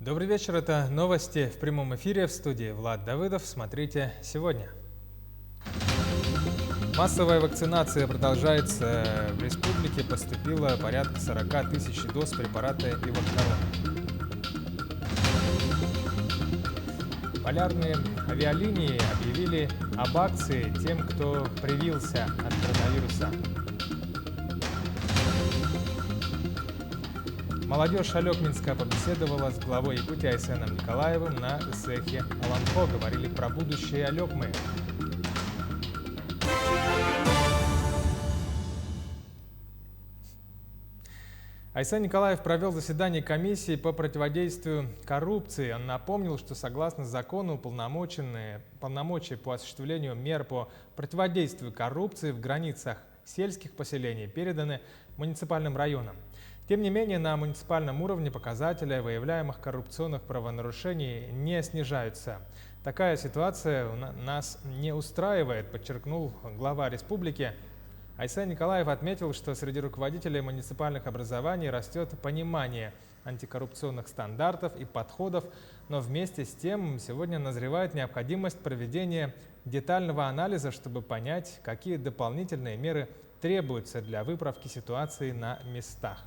Добрый вечер, это новости в прямом эфире в студии Влад Давыдов. Смотрите сегодня. Массовая вакцинация продолжается. В республике поступило порядка 40 тысяч доз препарата Иваккорона. Полярные авиалинии объявили об акции тем, кто привился от коронавируса. Молодежь Алёкминска побеседовала с главой Якутии Айсеном Николаевым на СЭХе Аланхо. Говорили про будущее Алёкмы. Айсен Николаев провел заседание комиссии по противодействию коррупции. Он напомнил, что согласно закону полномочия по осуществлению мер по противодействию коррупции в границах сельских поселений переданы муниципальным районам. Тем не менее, на муниципальном уровне показатели выявляемых коррупционных правонарушений не снижаются. Такая ситуация нас не устраивает, подчеркнул глава республики. Айсен Николаев отметил, что среди руководителей муниципальных образований растет понимание антикоррупционных стандартов и подходов, но вместе с тем сегодня назревает необходимость проведения детального анализа, чтобы понять, какие дополнительные меры требуются для выправки ситуации на местах.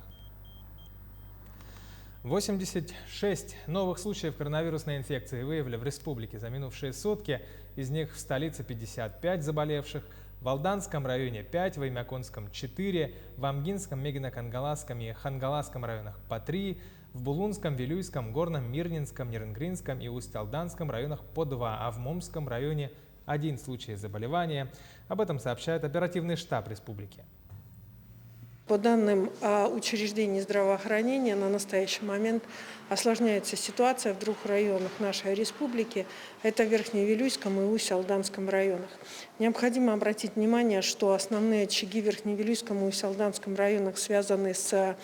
86 новых случаев коронавирусной инфекции выявили в республике за минувшие сутки. Из них в столице 55 заболевших, в Алданском районе 5, в Имяконском 4, в Амгинском, Мегино-Кангаласском и Хангаласском районах по 3, в Булунском, Вилюйском, Горном, Мирнинском, Неренгринском и Усть-Алданском районах по 2, а в Момском районе 1 случай заболевания. Об этом сообщает оперативный штаб республики. По данным учреждений здравоохранения, на настоящий момент осложняется ситуация в 2 районах нашей республики. Это в Верхневилюйском и Усть-Алданском районах. Необходимо обратить внимание, что основные очаги в Верхневилюйском и Усть-Алданском районах связаны с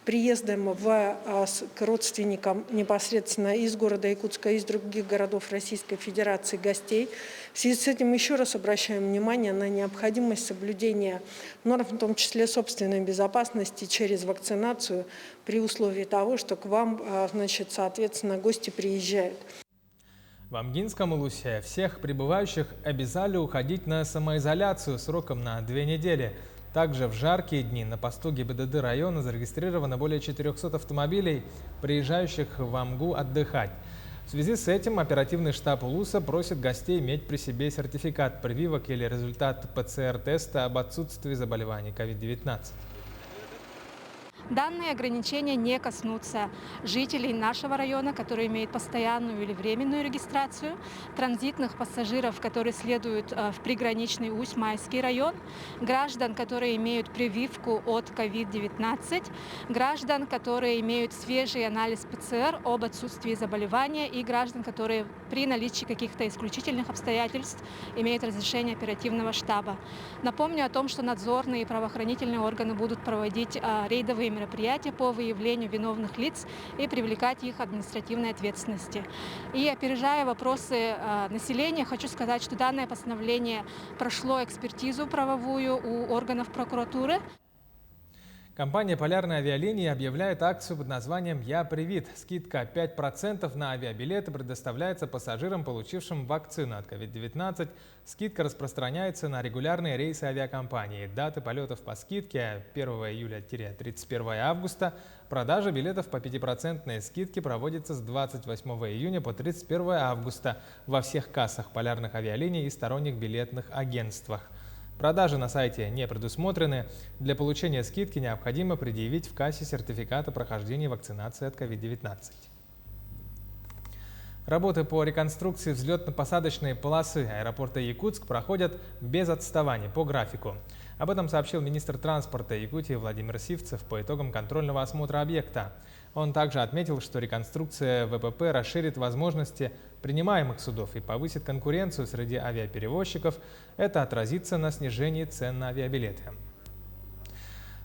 приездом к родственникам непосредственно из города Якутска и из других городов Российской Федерации гостей. В связи с этим еще раз обращаем внимание на необходимость соблюдения норм, в том числе собственной безопасности через вакцинацию, при условии того, что к вам, соответственно, гости приезжают. В Амгинском Улусе всех прибывающих обязали уходить на самоизоляцию сроком на 2 недели. Также в жаркие дни на посту ГИБДД района зарегистрировано более 400 автомобилей, приезжающих в Амгу отдыхать. В связи с этим оперативный штаб Улуса просит гостей иметь при себе сертификат прививок или результат ПЦР-теста об отсутствии заболеваний COVID-19. Данные ограничения не коснутся жителей нашего района, которые имеют постоянную или временную регистрацию, транзитных пассажиров, которые следуют в приграничный Усть-Майский район, граждан, которые имеют прививку от COVID-19, граждан, которые имеют свежий анализ ПЦР об отсутствии заболевания и граждан, которые при наличии каких-то исключительных обстоятельств имеют разрешение оперативного штаба. Напомню о том, что надзорные и правоохранительные органы будут проводить рейдовые мероприятия по выявлению виновных лиц и привлекать их к административной ответственности. И опережая вопросы населения, хочу сказать, что данное постановление прошло экспертизу правовую у органов прокуратуры. Компания «Полярные авиалинии» объявляет акцию под названием «Я привит». Скидка 5% на авиабилеты предоставляется пассажирам, получившим вакцину от COVID-19. Скидка распространяется на регулярные рейсы авиакомпании. Даты полетов по скидке 1 июля-31 августа. Продажа билетов по 5% скидке проводится с 28 июня по 31 августа во всех кассах полярных авиалиний и сторонних билетных агентствах. Продажи на сайте не предусмотрены. Для получения скидки необходимо предъявить в кассе сертификат о прохождении вакцинации от COVID-19. Работы по реконструкции взлетно-посадочной полосы аэропорта Якутск проходят без отставаний по графику. Об этом сообщил министр транспорта Якутии Владимир Сивцев по итогам контрольного осмотра объекта. Он также отметил, что реконструкция ВПП расширит возможности принимаемых судов и повысит конкуренцию среди авиаперевозчиков. Это отразится на снижении цен на авиабилеты.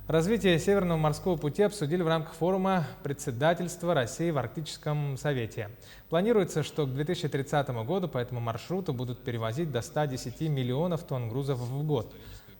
Развитие Северного морского пути обсудили в рамках форума председательства России в Арктическом совете. Планируется, что к 2030 году по этому маршруту будут перевозить до 110 миллионов тонн грузов в год.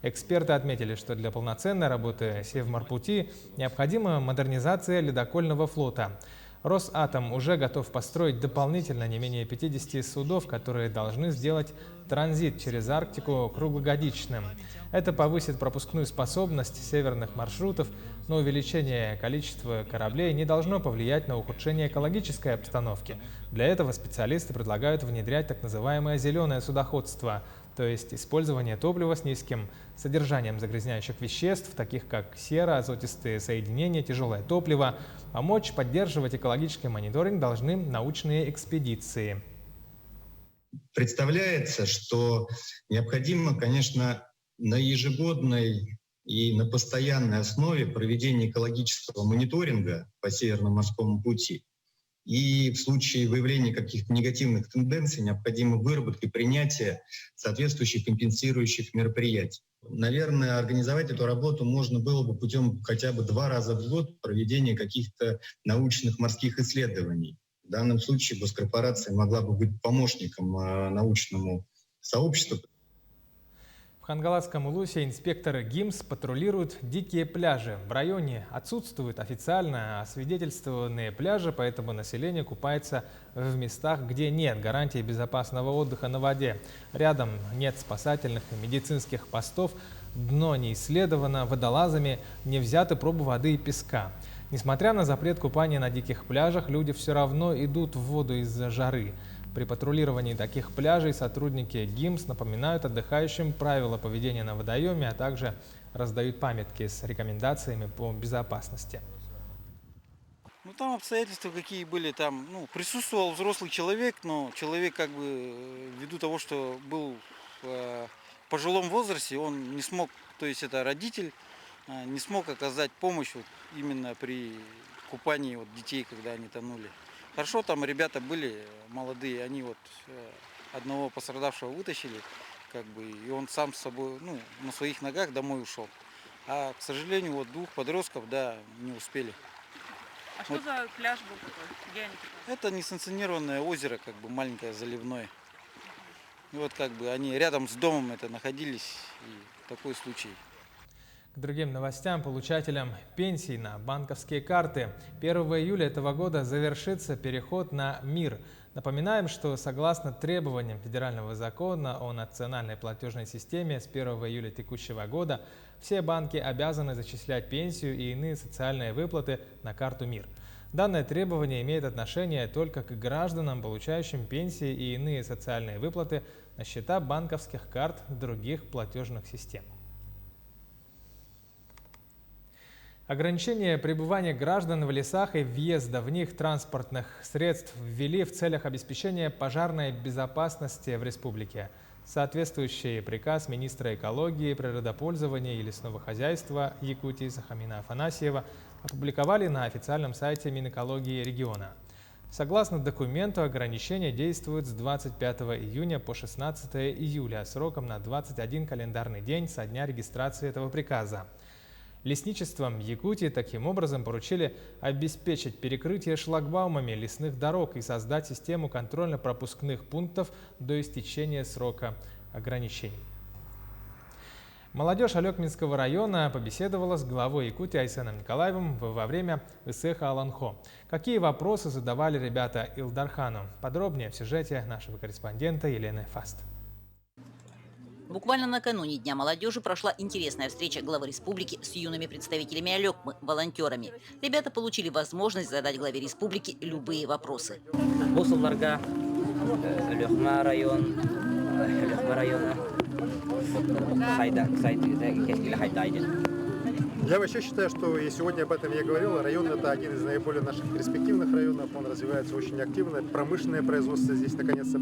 Эксперты отметили, что для полноценной работы Севморпути необходима модернизация ледокольного флота. Росатом уже готов построить дополнительно не менее 50 судов, которые должны сделать транзит через Арктику круглогодичным. Это повысит пропускную способность северных маршрутов, но увеличение количества кораблей не должно повлиять на ухудшение экологической обстановки. Для этого специалисты предлагают внедрять так называемое зеленое судоходство, то есть использование топлива с низким содержанием загрязняющих веществ, таких как сера, азотистые соединения, тяжелое топливо. Помочь поддерживать экологический мониторинг должны научные экспедиции. Представляется, что необходимо, конечно, на ежегодной и на постоянной основе проведение экологического мониторинга по Северному морскому пути. И в случае выявления каких-то негативных тенденций необходима выработка и принятие соответствующих компенсирующих мероприятий. Наверное, организовать эту работу можно было бы путем хотя бы 2 раза в год проведения каких-то научных морских исследований. В данном случае госкорпорация могла бы быть помощником научному сообществу. В Хангаласском Улусе инспекторы ГИМС патрулируют дикие пляжи. В районе отсутствуют официально освидетельствованные пляжи, поэтому население купается в местах, где нет гарантии безопасного отдыха на воде. Рядом нет спасательных и медицинских постов, дно не исследовано, водолазами не взяты пробы воды и песка. Несмотря на запрет купания на диких пляжах, люди все равно идут в воду из-за жары. При патрулировании таких пляжей сотрудники ГИМС напоминают отдыхающим правила поведения на водоеме, а также раздают памятки с рекомендациями по безопасности. Ну там обстоятельства какие были, там присутствовал взрослый человек, но человек как бы ввиду того, что был в пожилом возрасте, он не смог, то есть это родитель, не смог оказать помощь вот именно при купании вот детей, когда они тонули. Хорошо, там ребята были молодые, они вот одного пострадавшего вытащили, как бы, и он сам с собой, на своих ногах домой ушел. А, к сожалению, вот 2 подростков, да, не успели. А что за пляж был такой? Где они такой? Это несанкционированное озеро, как бы маленькое, заливное. И вот как бы они рядом с домом это находились, и такой случай. К другим новостям. Получателям пенсий на банковские карты 1 июля этого года завершится переход на МИР. Напоминаем, что согласно требованиям федерального закона о национальной платежной системе с 1 июля текущего года все банки обязаны зачислять пенсию и иные социальные выплаты на карту МИР. Данное требование имеет отношение только к гражданам, получающим пенсии и иные социальные выплаты на счета банковских карт других платежных систем. Ограничение пребывания граждан в лесах и въезда в них транспортных средств ввели в целях обеспечения пожарной безопасности в республике. Соответствующий приказ министра экологии, природопользования и лесного хозяйства Якутии Сахамина Афанасьева опубликовали на официальном сайте Минэкологии региона. Согласно документу, ограничения действуют с 25 июня по 16 июля, сроком на 21 календарный день со дня регистрации этого приказа. Лесничеством Якутии таким образом поручили обеспечить перекрытие шлагбаумами лесных дорог и создать систему контрольно-пропускных пунктов до истечения срока ограничений. Молодежь Алекминского района побеседовала с главой Якутии Айсеном Николаевым во время Исеха Аланхо. Какие вопросы задавали ребята Илдархану? Подробнее в сюжете нашего корреспондента Елены Фаст. Буквально накануне Дня молодежи прошла интересная встреча главы республики с юными представителями Алекмы, волонтерами. Ребята получили возможность задать главе республики любые вопросы. Я вообще считаю, что и сегодня об этом я говорил, район это один из наиболее наших перспективных районов, он развивается очень активно, промышленное производство здесь наконец-то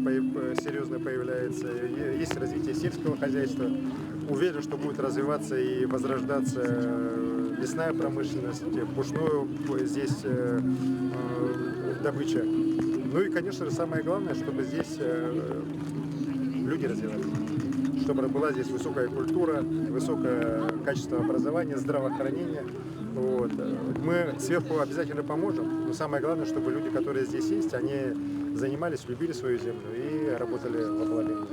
серьезно появляется, есть развитие сельского хозяйства, уверен, что будет развиваться и возрождаться лесная промышленность, пушную здесь добыча. Ну и, конечно же, самое главное, чтобы здесь люди развивались. Чтобы была здесь высокая культура, высокое качество образования, здравоохранения. Вот. Мы сверху обязательно поможем, но самое главное, чтобы люди, которые здесь есть, они занимались, любили свою землю и работали во благо ее.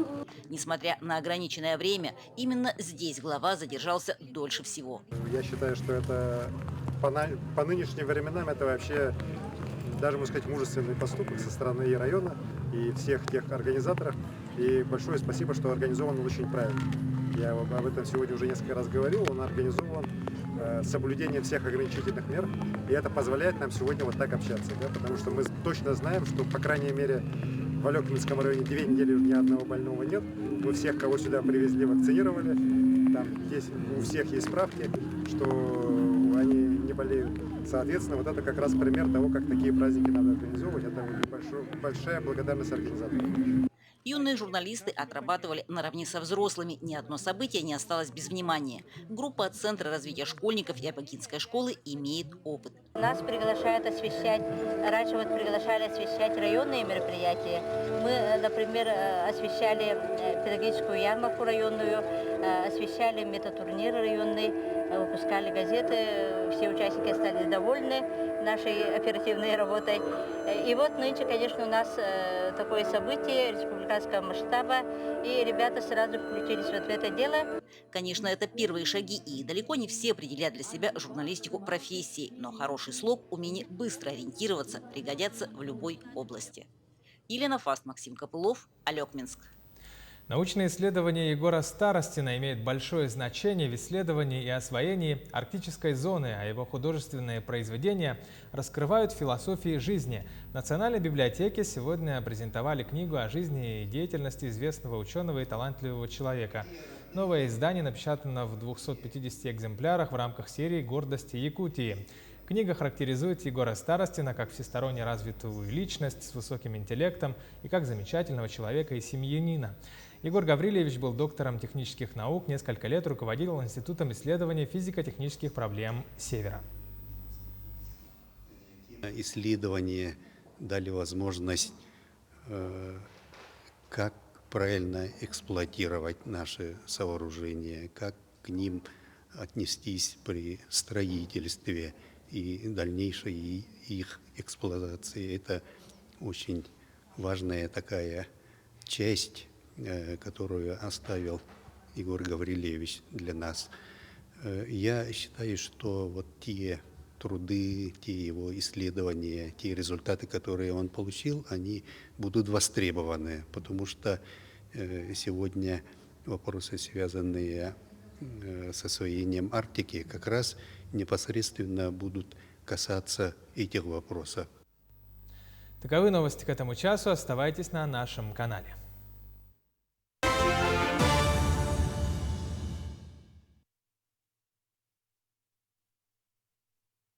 Несмотря на ограниченное время, именно здесь глава задержался дольше всего. Я считаю, что это по нынешним временам это вообще даже, можно сказать, мужественный поступок со стороны и района, и всех тех организаторов. И большое спасибо, что организован он очень правильно. Я об этом сегодня уже несколько раз говорил. Он организован с соблюдением всех ограничительных мер. И это позволяет нам сегодня вот так общаться. Да? Потому что мы точно знаем, что, по крайней мере, в Алекминском районе 2 недели ни одного больного нет. Мы всех, кого сюда привезли, вакцинировали. Там есть, у всех есть справки, что они не болеют. Соответственно, вот это как раз пример того, как такие праздники надо организовывать. Это большая благодарность организаторам. Юные журналисты отрабатывали наравне со взрослыми. Ни одно событие не осталось без внимания. Группа от Центра развития школьников и Апогинской школы имеет опыт. Нас приглашают освещать, раньше вот приглашали освещать районные мероприятия. Мы, например, освещали педагогическую ярмарку районную, освещали метатурнир районный, выпускали газеты, все участники стали довольны нашей оперативной работой. И вот нынче, конечно, у нас такое событие республиканского масштаба, и ребята сразу включились вот в это дело. Конечно, это первые шаги, и далеко не все определяют для себя журналистику профессией, но хороший слог, умение быстро ориентироваться пригодятся в любой области. Елена Фаст, Максим Копылов, Алекминск. Научные исследования Егора Старостина имеют большое значение в исследовании и освоении арктической зоны, а его художественные произведения раскрывают философии жизни. В Национальной библиотеке сегодня презентовали книгу о жизни и деятельности известного ученого и талантливого человека. Новое издание напечатано в 250 экземплярах в рамках серии «Гордости Якутии». Книга характеризует Егора Старостина как всесторонне развитую личность с высоким интеллектом и как замечательного человека и семьянина. Егор Гаврилевич был доктором технических наук, несколько лет руководил Институтом исследования физико-технических проблем Севера. Исследования дали возможность, как правильно эксплуатировать наши сооружения, как к ним отнестись при строительстве и дальнейшей их эксплуатации. Это очень важная такая часть, которую оставил Егор Гаврилевич для нас. Я считаю, что вот те труды, те его исследования, те результаты, которые он получил, они будут востребованы, потому что сегодня вопросы, связанные с освоением Арктики, как раз непосредственно будут касаться этих вопросов. Таковы новости к этому часу. Оставайтесь на нашем канале.